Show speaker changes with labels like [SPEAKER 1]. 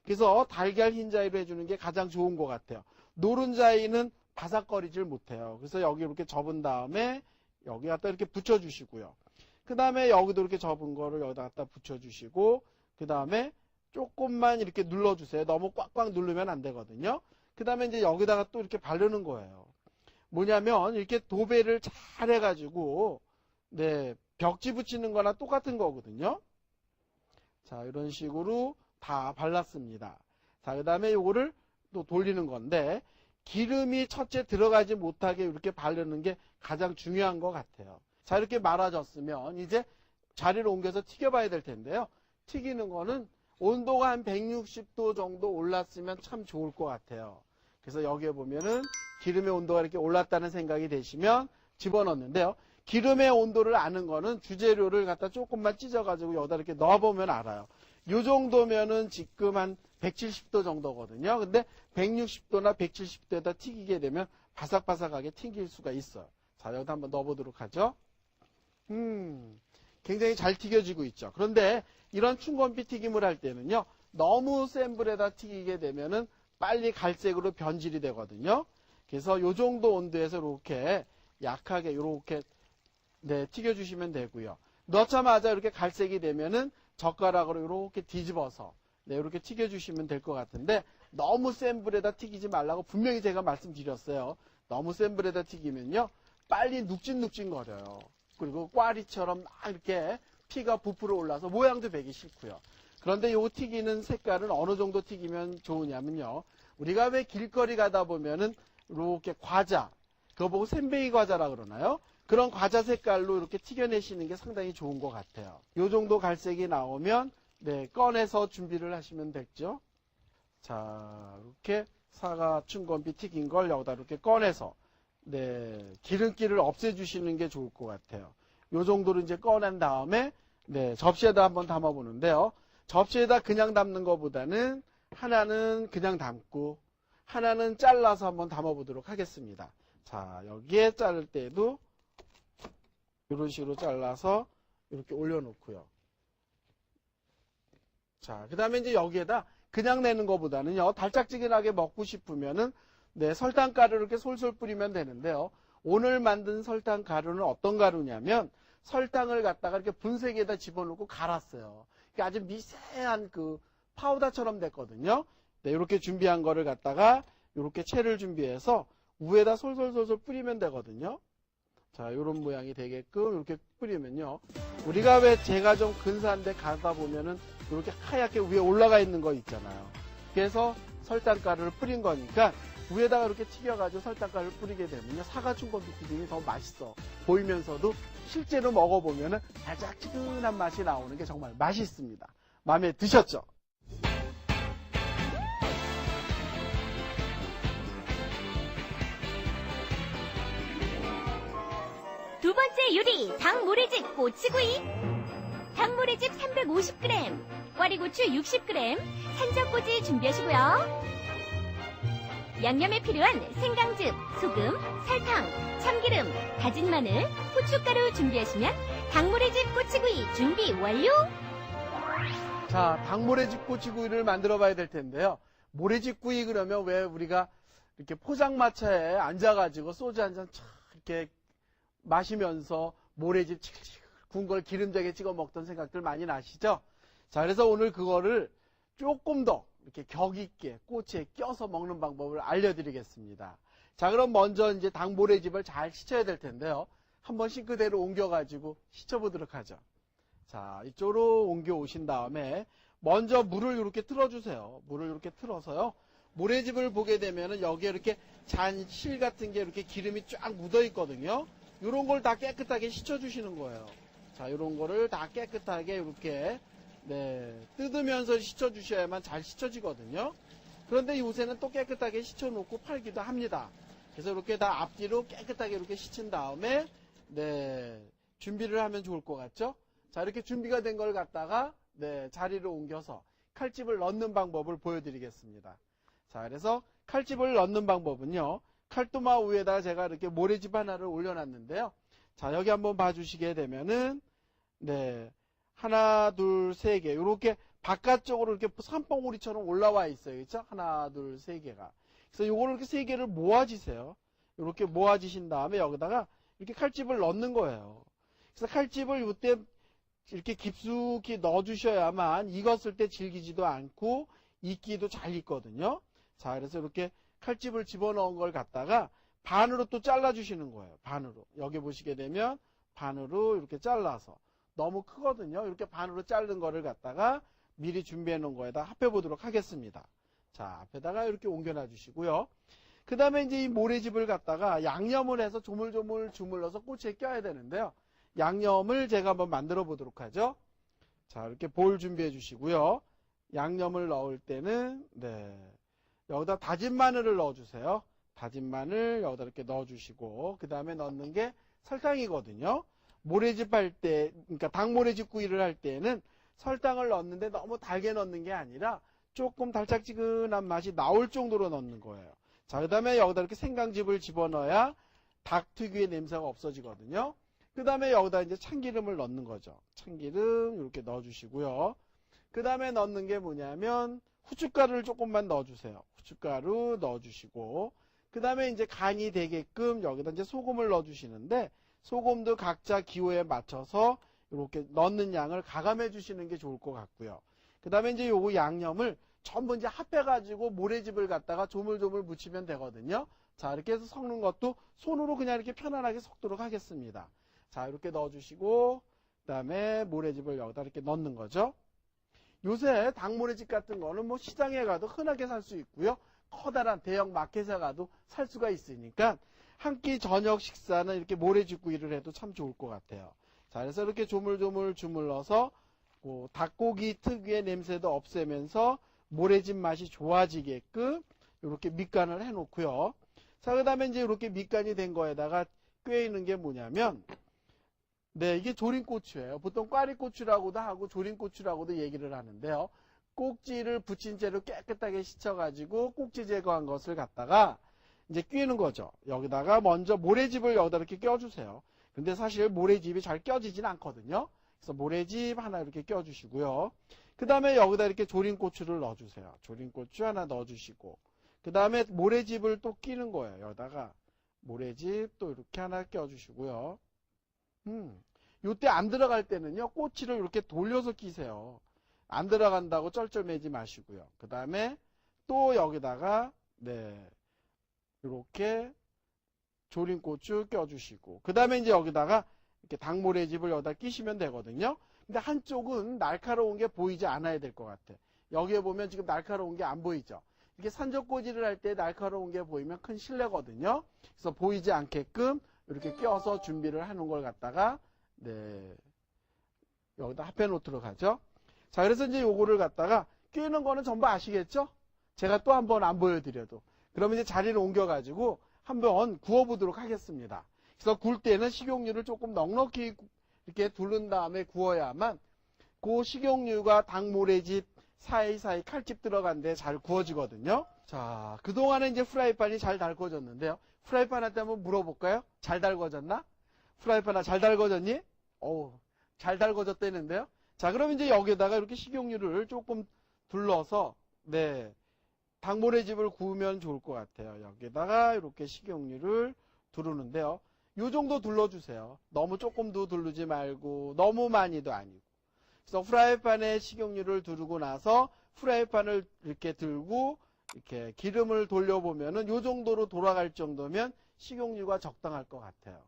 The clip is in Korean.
[SPEAKER 1] 그래서 달걀 흰자위로 해주는 게 가장 좋은 것 같아요. 노른자위는 바삭거리질 못해요. 그래서 여기 이렇게 접은 다음에 여기 갖다 이렇게 붙여주시고요. 그 다음에 여기도 이렇게 접은 거를 여기다 갖다 붙여주시고, 그 다음에 조금만 이렇게 눌러주세요. 너무 꽉꽉 누르면 안 되거든요. 그 다음에 이제 여기다가 또 이렇게 바르는 거예요. 뭐냐면 이렇게 도배를 잘 해가지고 네, 벽지 붙이는 거나 똑같은 거거든요. 자, 이런 식으로 다 발랐습니다. 자, 그 다음에 요거를 또 돌리는 건데, 기름이 첫째 들어가지 못하게 이렇게 바르는 게 가장 중요한 것 같아요. 자, 이렇게 말아졌으면 이제 자리로 옮겨서 튀겨봐야 될 텐데요. 튀기는 거는 온도가 한 160도 정도 올랐으면 참 좋을 것 같아요. 그래서 여기에 보면은 기름의 온도가 이렇게 올랐다는 생각이 되시면 집어넣는데요. 기름의 온도를 아는 거는 주재료를 갖다 조금만 찢어가지고 여기다 이렇게 넣어보면 알아요. 요 정도면은 지금 한 170도 정도거든요. 근데 160도나 170도에다 튀기게 되면 바삭바삭하게 튀길 수가 있어요. 자, 여기다 한번 넣어보도록 하죠. 굉장히 잘 튀겨지고 있죠. 그런데 이런 춘건비 튀김을 할 때는요, 너무 센 불에다 튀기게 되면은 빨리 갈색으로 변질이 되거든요. 그래서 요 정도 온도에서 이렇게 약하게 이렇게 네, 튀겨주시면 되고요. 넣자마자 이렇게 갈색이 되면은 젓가락으로 이렇게 뒤집어서 네, 이렇게 튀겨주시면 될 것 같은데, 너무 센 불에다 튀기지 말라고 분명히 제가 말씀드렸어요. 너무 센 불에다 튀기면요, 빨리 눅진눅진거려요. 그리고 꽈리처럼 막 이렇게 피가 부풀어 올라서 모양도 배기 싫고요. 그런데 요 튀기는 색깔은 어느 정도 튀기면 좋으냐면요, 우리가 왜 길거리 가다 보면은 이렇게 과자, 그거 보고 샌베이 과자라 그러나요? 그런 과자 색깔로 이렇게 튀겨내시는 게 상당히 좋은 것 같아요. 요 정도 갈색이 나오면 네, 꺼내서 준비를 하시면 되죠. 자, 이렇게 사과 춘건비 튀긴 걸 여기다 이렇게 꺼내서 네, 기름기를 없애주시는 게 좋을 것 같아요. 요 정도로 이제 꺼낸 다음에 네, 접시에다 한번 담아보는데요. 접시에다 그냥 담는 것보다는 하나는 그냥 담고 하나는 잘라서 한번 담아보도록 하겠습니다. 자, 여기에 자를 때도 이런 식으로 잘라서 이렇게 올려놓고요. 자, 그 다음에 이제 여기에다 그냥 내는 것보다는요, 달짝지근하게 먹고 싶으면은 네, 설탕가루를 이렇게 솔솔 뿌리면 되는데요. 오늘 만든 설탕가루는 어떤 가루냐면 설탕을 갖다가 이렇게 분쇄기에다 집어넣고 갈았어요. 아주 미세한 그 파우더처럼 됐거든요. 네, 이렇게 준비한 거를 갖다가 이렇게 채를 준비해서 위에다 솔솔솔솔 뿌리면 되거든요. 자, 이런 모양이 되게끔 이렇게 뿌리면요, 우리가 왜 제가 좀 근사한데 가다 보면은 이렇게 하얗게 위에 올라가 있는 거 있잖아요. 그래서 설탕가루를 뿌린 거니까 위에다가 이렇게 튀겨가지고 설탕가루를 뿌리게 되면요, 사과 춘건비 튀김이 더 맛있어 보이면서도 실제로 먹어보면은 달짝지근한 맛이 나오는 게 정말 맛있습니다. 마음에 드셨죠?
[SPEAKER 2] 두 번째 요리, 닭모래집 꼬치구이. 닭모래집 350g, 꽈리고추 60g, 산적꼬지 준비하시고요. 양념에 필요한 생강즙, 소금, 설탕, 참기름, 다진 마늘, 후춧가루 준비하시면 닭모래집 꼬치구이 준비 완료!
[SPEAKER 1] 자, 닭모래집 꼬치구이를 만들어 봐야 될 텐데요. 모래집구이 그러면 왜 우리가 이렇게 포장마차에 앉아가지고 소주 한 잔 촥 이렇게 마시면서 모래집 칙칙 구운 걸 기름장에 찍어 먹던 생각들 많이 나시죠? 자, 그래서 오늘 그거를 조금 더 이렇게 격 있게 꼬치에 껴서 먹는 방법을 알려드리겠습니다. 자, 그럼 먼저 이제 닭모래집을 잘 씻어야 될 텐데요. 한번 싱크대로 옮겨가지고 씻어보도록 하죠. 자, 이쪽으로 옮겨 오신 다음에 먼저 물을 이렇게 틀어주세요. 물을 이렇게 틀어서요, 모래집을 보게 되면은 여기에 이렇게 잔실 같은 게 이렇게 기름이 쫙 묻어 있거든요. 이런 걸 다 깨끗하게 씻어주시는 거예요. 자, 이런 거를 다 깨끗하게 이렇게 네, 뜯으면서 씻어주셔야만 잘 씻어지거든요. 그런데 요새는 또 깨끗하게 씻어놓고 팔기도 합니다. 그래서 이렇게 다 앞뒤로 깨끗하게 이렇게 씻은 다음에 네, 준비를 하면 좋을 것 같죠? 자, 이렇게 준비가 된 걸 갖다가 네, 자리로 옮겨서 칼집을 넣는 방법을 보여드리겠습니다. 자, 그래서 칼집을 넣는 방법은요, 칼도마 위에다가 제가 이렇게 모래집 하나를 올려놨는데요. 자, 여기 한번 봐주시게 되면은 네, 하나, 둘, 세 개 이렇게 바깥쪽으로 이렇게 산봉우리처럼 올라와 있어요. 그렇죠? 하나, 둘, 세 개가. 그래서 요거를 이렇게 세 개를 모아지세요. 이렇게 모아지신 다음에 여기다가 이렇게 칼집을 넣는 거예요. 그래서 칼집을 이때 이렇게 깊숙이 넣어주셔야만 익었을 때 질기지도 않고 익기도 잘 익거든요. 자, 그래서 이렇게 칼집을 집어넣은 걸 갖다가 반으로 또 잘라주시는 거예요. 반으로. 여기 보시게 되면 반으로 이렇게 잘라서. 너무 크거든요. 이렇게 반으로 자른 거를 갖다가 미리 준비해 놓은 거에다 합해 보도록 하겠습니다. 자, 앞에다가 이렇게 옮겨놔 주시고요. 그 다음에 이제 이 모래집을 갖다가 양념을 해서 조물조물 주물러서 꼬치에 껴야 되는데요. 양념을 제가 한번 만들어 보도록 하죠. 자, 이렇게 볼 준비해 주시고요. 양념을 넣을 때는, 여기다 다진 마늘을 넣어 주세요. 다진 마늘 여기다 이렇게 넣어 주시고, 그 다음에 넣는 게 설탕이거든요. 모래집 할 때, 그러니까 닭모래집 구이를 할 때는 설탕을 넣는데 너무 달게 넣는 게 아니라 조금 달짝지근한 맛이 나올 정도로 넣는 거예요. 자, 그 다음에 여기다 이렇게 생강즙을 집어넣어야 닭 특유의 냄새가 없어지거든요. 그 다음에 여기다 이제 참기름을 넣는 거죠. 참기름 이렇게 넣어주시고요. 그 다음에 넣는 게 뭐냐면 후춧가루를 조금만 넣어주세요. 후춧가루 넣어주시고, 그 다음에 이제 간이 되게끔 여기다 이제 소금을 넣어주시는데, 소금도 각자 기호에 맞춰서 이렇게 넣는 양을 가감해 주시는 게 좋을 것 같고요. 그 다음에 이제 요거 양념을 전부 이제 합해가지고 모래집을 갖다가 조물조물 묻히면 되거든요. 자, 이렇게 해서 섞는 것도 손으로 그냥 이렇게 편안하게 섞도록 하겠습니다. 자, 이렇게 넣어주시고, 그 다음에 모래집을 여기다 이렇게 넣는 거죠. 요새 닭모래집 같은 거는 뭐 시장에 가도 흔하게 살 수 있고요. 커다란 대형 마켓에 가도 살 수가 있으니까 한 끼 저녁 식사는 이렇게 모래집 구이를 해도 참 좋을 것 같아요. 자, 그래서 이렇게 조물조물 주물러서 닭고기 특유의 냄새도 없애면서 모래집 맛이 좋아지게끔 이렇게 밑간을 해놓고요. 자, 그 다음에 이제 이렇게 밑간이 된 거에다가 꿰이는 게 뭐냐면, 이게 조림고추예요. 보통 꽈리고추라고도 하고 조림고추라고도 얘기를 하는데요. 꼭지를 붙인 채로 깨끗하게 씻어가지고 꼭지 제거한 것을 갖다가 이제 끼는 거죠. 여기다가 먼저 모래집을 여기다 이렇게 껴주세요. 근데 사실 모래집이 잘 껴지진 않거든요. 그래서 모래집 하나 이렇게 껴주시고요. 그 다음에 여기다 이렇게 조림고추를 넣어주세요. 조림고추 하나 넣어주시고, 그 다음에 모래집을 또 끼는 거예요. 여기다가 모래집 또 이렇게 하나 껴주시고요. 요때 안 들어갈 때는요, 꼬치를 이렇게 돌려서 끼세요. 안 들어간다고 쩔쩔매지 마시고요. 그 다음에 또 여기다가, 이렇게 조림고추 껴주시고, 그 다음에 이제 여기다가 이렇게 닭모래집을 여기다 끼시면 되거든요. 근데 한쪽은 날카로운 게 보이지 않아야 될 것 같아. 여기에 보면 지금 날카로운 게 안 보이죠. 이렇게 산적꼬지를 할 때 날카로운 게 보이면 큰 실례거든요. 그래서 보이지 않게끔 이렇게 껴서 준비를 하는 걸 갖다가 여기다 합해 놓도록 하죠. 자, 그래서 이제 요거를 갖다가 끼는 거는 전부 아시겠죠? 제가 또 한번 안 보여드려도. 그러면 이제 자리를 옮겨가지고 한번 구워보도록 하겠습니다. 그래서 구울 때는 식용유를 조금 넉넉히 이렇게 두른 다음에 구워야만 그 식용유가 닭모래집 사이사이 칼집 들어간 데 잘 구워지거든요. 자, 그동안에 이제 프라이팬이 잘 달궈졌는데요. 프라이팬한테 한번 물어볼까요? 잘 달궈졌나? 프라이팬아, 잘 달궈졌니? 잘 달궈졌다는데요. 자, 그럼 이제 여기다가 이렇게 식용유를 조금 둘러서, 닭모래집을 구우면 좋을 것 같아요. 여기다가 이렇게 식용유를 두르는데요. 요 정도 둘러주세요. 너무 조금도 두르지 말고, 너무 많이도 아니고. 그래서 프라이팬에 식용유를 두르고 나서 프라이팬을 이렇게 들고, 이렇게 기름을 돌려보면은 요 정도로 돌아갈 정도면 식용유가 적당할 것 같아요.